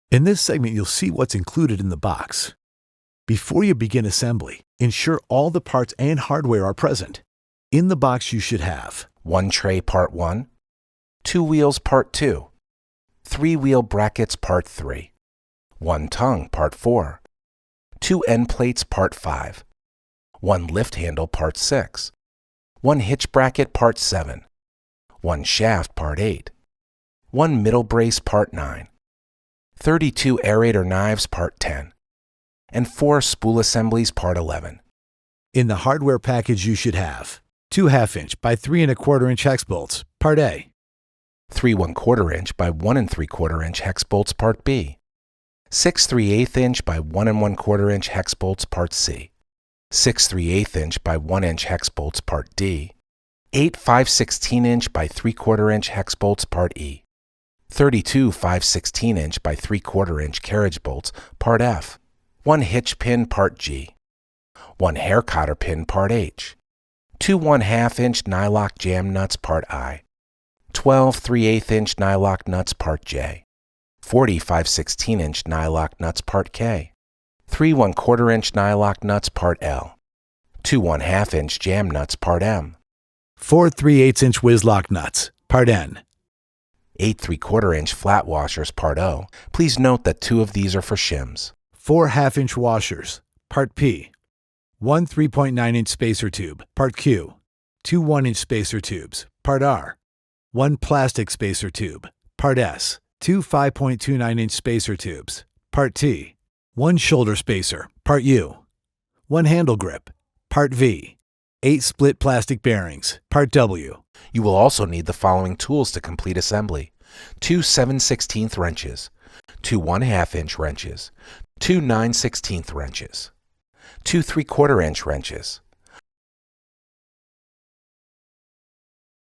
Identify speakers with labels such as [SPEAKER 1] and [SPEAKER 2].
[SPEAKER 1] In this segment, you'll see what's included in the box. Before you begin assembly, ensure all the parts and hardware are present. In the box, you should have
[SPEAKER 2] 1 tray Part 1, 2 wheels Part 2, 3 wheel brackets Part 3, 1 tongue Part 4, 2 end plates Part 5, 1 lift handle Part 6, 1 hitch bracket Part 7, 1 shaft Part 8, 1 middle brace Part 9, 32 aerator knives Part 10, and 4 spool assemblies Part 11.
[SPEAKER 1] In the hardware package, you should have 2 1/2-inch by 3 1/4 inch hex bolts, Part A,
[SPEAKER 2] 3 1/4 inch by 1 3/4 inch hex bolts Part B, 6 3/8 inch by 1 1/4 inch hex bolts Part C, 6 3/8 inch by 1 inch hex bolts Part D, 8 5/16 inch by 3/4 inch hex bolts Part E, 32 5/16 inch by 3/4 inch carriage bolts Part F, 1 hitch pin Part G, 1 hair cotter pin Part H, 2 1/2 inch nylock jam nuts Part I, 12 3/8 inch nylock nuts Part J, 40 5/16 inch nylock nuts Part K, 3 1/4 inch nylock nuts Part L, 2 1/2 inch jam nuts Part M,
[SPEAKER 1] 4 3/8 inch whiz-lock nuts, Part N,
[SPEAKER 2] 8 3/4 inch flat washers Part O. Please note that 2 of these are for shims.
[SPEAKER 1] 4 1/2-inch washers, Part P, 1 3.9 inch spacer tube, Part Q, 2 1-inch spacer tubes, Part R, 1 plastic spacer tube, Part S, 2 5.29 inch spacer tubes, Part T, 1 shoulder spacer, Part U, 1 handle grip, Part V, 8 split plastic bearings, Part W.
[SPEAKER 2] You will also need the following tools to complete assembly: 2 7/16 wrenches, 2 1/2 inch wrenches, 2 9/16 wrenches, 2 3/4 inch wrenches,